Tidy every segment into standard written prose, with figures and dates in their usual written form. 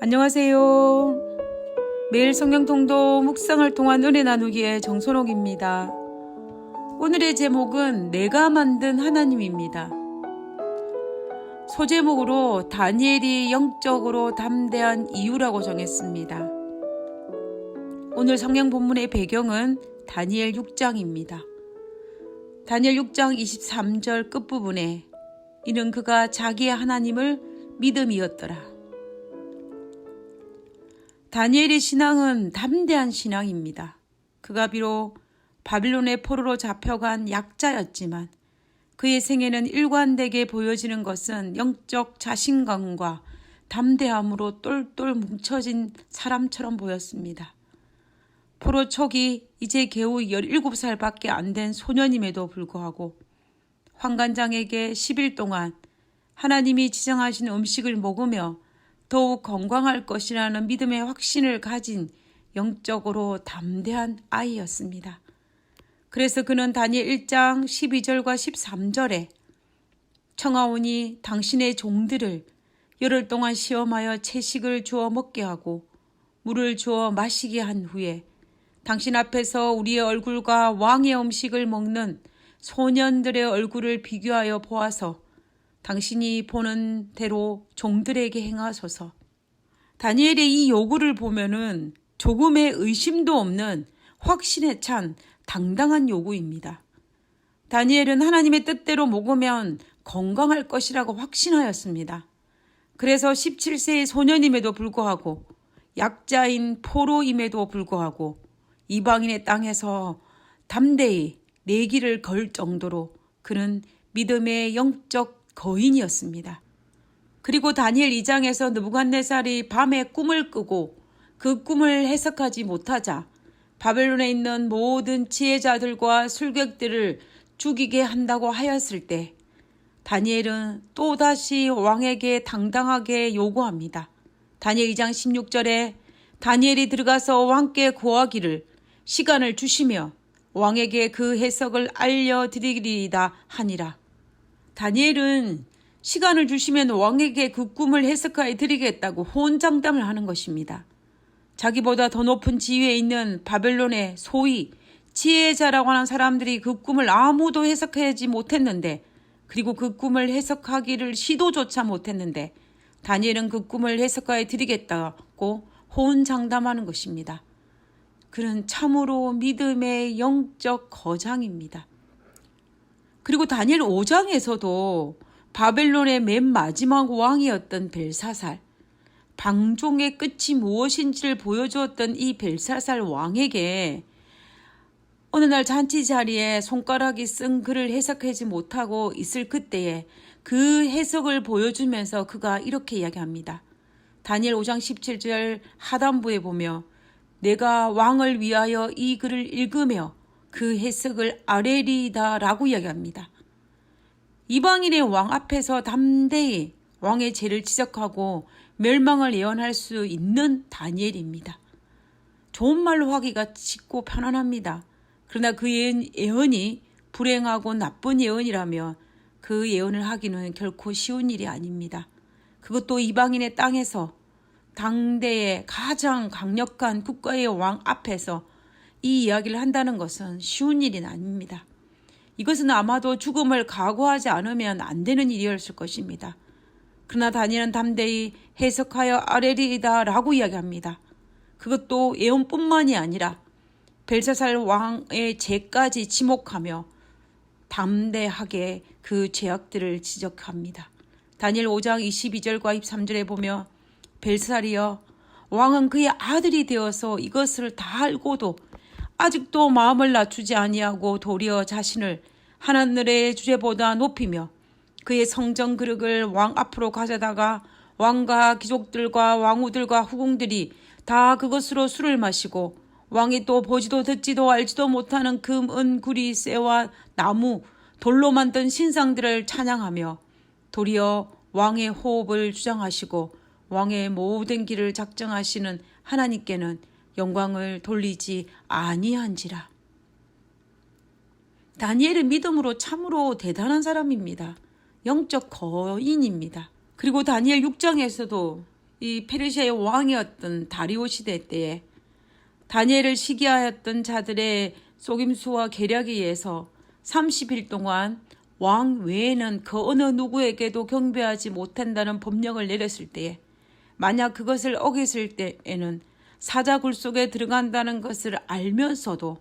안녕하세요. 매일 성경통독 묵상을 통한 은혜 나누기의 정선옥입니다. 오늘의 제목은 내가 만든 하나님입니다. 소제목으로 다니엘이 영적으로 담대한 이유라고 정했습니다. 오늘 성경 본문의 배경은 다니엘 6장입니다. 다니엘 6장 23절 끝부분에 이는 그가 자기의 하나님을 믿음이었더라. 다니엘의 신앙은 담대한 신앙입니다. 그가 비록 바빌론의 포로로 잡혀간 약자였지만 그의 생애는 일관되게 보여지는 것은 영적 자신감과 담대함으로 똘똘 뭉쳐진 사람처럼 보였습니다. 포로 초기 이제 겨우 17살밖에 안 된 소년임에도 불구하고 환관장에게 10일 동안 하나님이 지정하신 음식을 먹으며 더욱 건강할 것이라는 믿음의 확신을 가진 영적으로 담대한 아이였습니다. 그래서 그는 다니엘 1장 12절과 13절에 청하오니 당신의 종들을 열흘 동안 시험하여 채식을 주어 먹게 하고 물을 주어 마시게 한 후에 당신 앞에서 우리의 얼굴과 왕의 음식을 먹는 소년들의 얼굴을 비교하여 보아서 당신이 보는 대로 종들에게 행하소서. 다니엘의 이 요구를 보면은 조금의 의심도 없는 확신에 찬 당당한 요구입니다. 다니엘은 하나님의 뜻대로 먹으면 건강할 것이라고 확신하였습니다. 그래서 17세의 소년임에도 불구하고 약자인 포로임에도 불구하고 이방인의 땅에서 담대히 내기를 걸 정도로 그는 믿음의 영적 거인이었습니다. 그리고 다니엘 2장에서 느부갓네살이 밤에 꿈을 꾸고 그 꿈을 해석하지 못하자 바벨론에 있는 모든 지혜자들과 술객들을 죽이게 한다고 하였을 때 다니엘은 또다시 왕에게 당당하게 요구합니다. 다니엘 2장 16절에 다니엘이 들어가서 왕께 구하기를 시간을 주시며 왕에게 그 해석을 알려드리리이다 하니라. 다니엘은 시간을 주시면 왕에게 그 꿈을 해석하여 드리겠다고 호언장담을 하는 것입니다. 자기보다 더 높은 지위에 있는 바벨론의 소위 지혜자라고 하는 사람들이 그 꿈을 아무도 해석하지 못했는데 그리고 그 꿈을 해석하기를 시도조차 못했는데 다니엘은 그 꿈을 해석하여 드리겠다고 호언장담하는 것입니다. 그는 참으로 믿음의 영적 거장입니다. 그리고 다니엘 5장에서도 바벨론의 맨 마지막 왕이었던 벨사살, 방종의 끝이 무엇인지를 보여주었던 이 벨사살 왕에게 어느 날 잔치 자리에 손가락이 쓴 글을 해석하지 못하고 있을 그때에 그 해석을 보여주면서 그가 이렇게 이야기합니다. 다니엘 5장 17절 하단부에 보며 내가 왕을 위하여 이 글을 읽으며 그 해석을 아뢰리이다 라고 이야기합니다. 이방인의 왕 앞에서 담대히 왕의 죄를 지적하고 멸망을 예언할 수 있는 다니엘입니다. 좋은 말로 하기가 쉽고 편안합니다. 그러나 그 예언이 불행하고 나쁜 예언이라면 그 예언을 하기는 결코 쉬운 일이 아닙니다. 그것도 이방인의 땅에서 당대의 가장 강력한 국가의 왕 앞에서 이 이야기를 한다는 것은 쉬운 일은 아닙니다. 이것은 아마도 죽음을 각오하지 않으면 안 되는 일이었을 것입니다. 그러나 다니엘은 담대히 해석하여 아뢰리이다 라고 이야기합니다. 그것도 예언뿐만이 아니라 벨사살 왕의 죄까지 지목하며 담대하게 그 죄악들을 지적합니다. 다니엘 5장 22절과 23절에 보며 벨사살이여 왕은 그의 아들이 되어서 이것을 다 알고도 아직도 마음을 낮추지 아니하고 도리어 자신을 하늘의 주제보다 높이며 그의 성전 그릇을 왕 앞으로 가져다가 왕과 귀족들과 왕후들과 후궁들이 다 그것으로 술을 마시고 왕이 또 보지도 듣지도 알지도 못하는 금, 은, 구리, 쇠와 나무, 돌로 만든 신상들을 찬양하며 도리어 왕의 호흡을 주장하시고 왕의 모든 길을 작정하시는 하나님께는 영광을 돌리지 아니한지라. 다니엘은 믿음으로 참으로 대단한 사람입니다. 영적 거인입니다. 그리고 다니엘 6장에서도 이 페르시아의 왕이었던 다리오 시대 때에 다니엘을 시기하였던 자들의 속임수와 계략에 의해서 30일 동안 왕 외에는 그 어느 누구에게도 경배하지 못한다는 법령을 내렸을 때에 만약 그것을 어겼을 때에는 사자굴 속에 들어간다는 것을 알면서도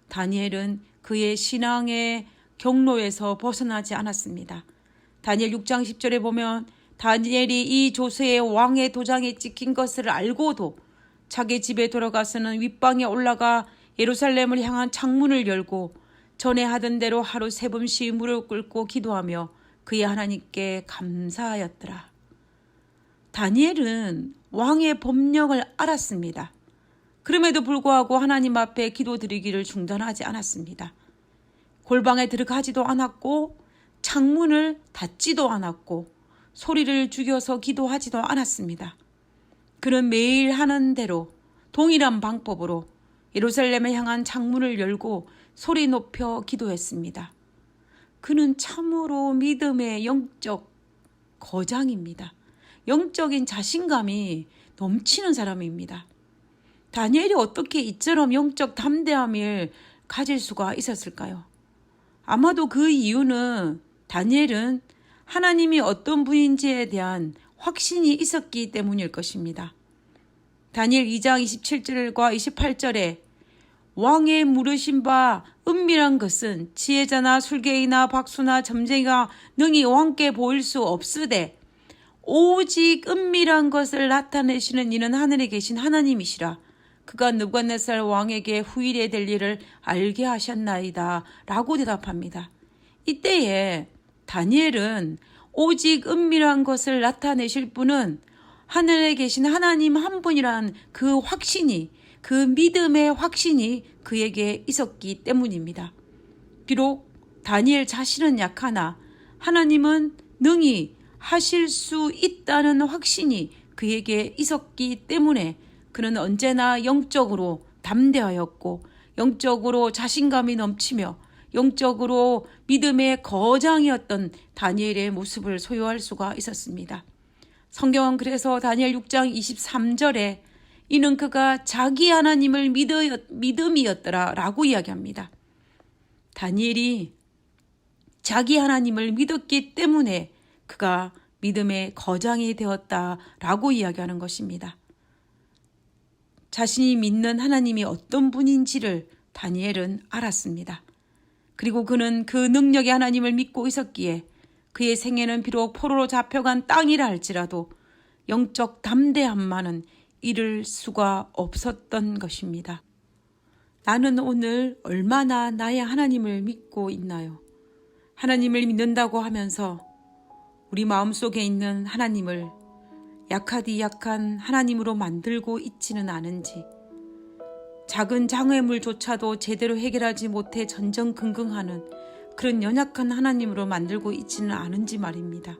다니엘은 그의 신앙의 경로에서 벗어나지 않았습니다. 다니엘 6장 10절에 보면 다니엘이 이 조서에 왕의 도장에 찍힌 것을 알고도 자기 집에 돌아가서는 윗방에 올라가 예루살렘을 향한 창문을 열고 전에 하던 대로 하루 3번씩 무릎 꿇고 기도하며 그의 하나님께 감사하였더라. 다니엘은 왕의 법령을 알았습니다. 그럼에도 불구하고 하나님 앞에 기도드리기를 중단하지 않았습니다. 골방에 들어가지도 않았고 창문을 닫지도 않았고 소리를 죽여서 기도하지도 않았습니다. 그는 매일 하는 대로 동일한 방법으로 예루살렘을 향한 창문을 열고 소리 높여 기도했습니다. 그는 참으로 믿음의 영적 거장입니다. 영적인 자신감이 넘치는 사람입니다. 다니엘이 어떻게 이처럼 영적 담대함을 가질 수가 있었을까요? 아마도 그 이유는 다니엘은 하나님이 어떤 분인지에 대한 확신이 있었기 때문일 것입니다. 다니엘 2장 27절과 28절에 왕의 물으신 바 은밀한 것은 지혜자나 술객이나 박수나 점쟁이가 능히 왕께 보일 수 없으되 오직 은밀한 것을 나타내시는 이는 하늘에 계신 하나님이시라. 그가 느부갓네살 왕에게 후일에 될 일을 알게 하셨나이다 라고 대답합니다. 이때에 다니엘은 오직 은밀한 것을 나타내실 분은 하늘에 계신 하나님 한 분이란 그 확신이, 그 믿음의 확신이 그에게 있었기 때문입니다. 비록 다니엘 자신은 약하나 하나님은 능히 하실 수 있다는 확신이 그에게 있었기 때문에 그는 언제나 영적으로 담대하였고 영적으로 자신감이 넘치며 영적으로 믿음의 거장이었던 다니엘의 모습을 소유할 수가 있었습니다. 성경은 그래서 다니엘 6장 23절에 이는 그가 자기 하나님을 믿음이었더라 라고 이야기합니다. 다니엘이 자기 하나님을 믿었기 때문에 그가 믿음의 거장이 되었다 라고 이야기하는 것입니다. 자신이 믿는 하나님이 어떤 분인지를 다니엘은 알았습니다. 그리고 그는 그 능력의 하나님을 믿고 있었기에 그의 생애는 비록 포로로 잡혀간 땅이라 할지라도 영적 담대함만은 잃을 수가 없었던 것입니다. 나는 오늘 얼마나 나의 하나님을 믿고 있나요? 하나님을 믿는다고 하면서 우리 마음속에 있는 하나님을 약하디 약한 하나님으로 만들고 있지는 않은지, 작은 장애물조차도 제대로 해결하지 못해 전전긍긍하는 그런 연약한 하나님으로 만들고 있지는 않은지 말입니다.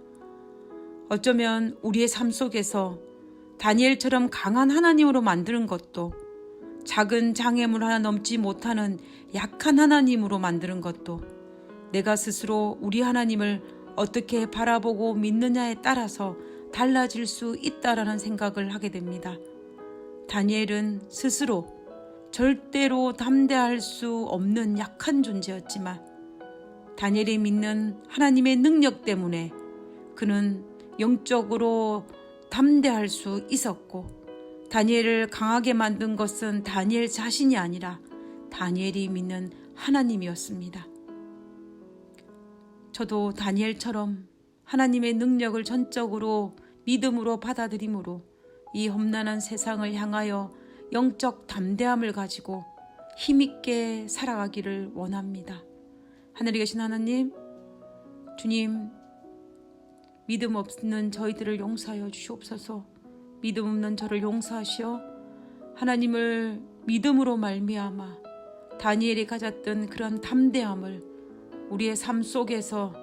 어쩌면 우리의 삶 속에서 다니엘처럼 강한 하나님으로 만드는 것도, 작은 장애물 하나 넘지 못하는 약한 하나님으로 만드는 것도 내가 스스로 우리 하나님을 어떻게 바라보고 믿느냐에 따라서 달라질 수 있다라는 생각을 하게 됩니다. 다니엘은 스스로 절대로 담대할 수 없는 약한 존재였지만 다니엘이 믿는 하나님의 능력 때문에 그는 영적으로 담대할 수 있었고, 다니엘을 강하게 만든 것은 다니엘 자신이 아니라 다니엘이 믿는 하나님이었습니다. 저도 다니엘처럼 하나님의 능력을 전적으로 믿음으로 받아들임으로 이 험난한 세상을 향하여 영적 담대함을 가지고 힘있게 살아가기를 원합니다. 하늘에 계신 하나님, 주님, 믿음 없는 저희들을 용서하여 주시옵소서. 믿음 없는 저를 용서하시어 하나님을 믿음으로 말미암아 다니엘이 가졌던 그런 담대함을 우리의 삶 속에서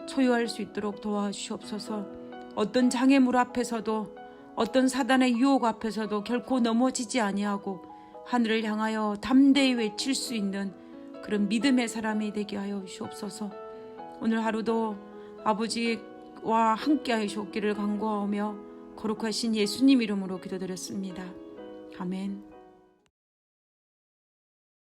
소유할 수 있도록 도와주시옵소서. 어떤 장애물 앞에서도, 어떤 사단의 유혹 앞에서도 결코 넘어지지 아니하고 하늘을 향하여 담대히 외칠 수 있는 그런 믿음의 사람이 되게 하여 주시옵소서. 오늘 하루도 아버지와 함께하여 주옵기를 간구하오며 거룩하신 예수님 이름으로 기도드렸습니다. 아멘.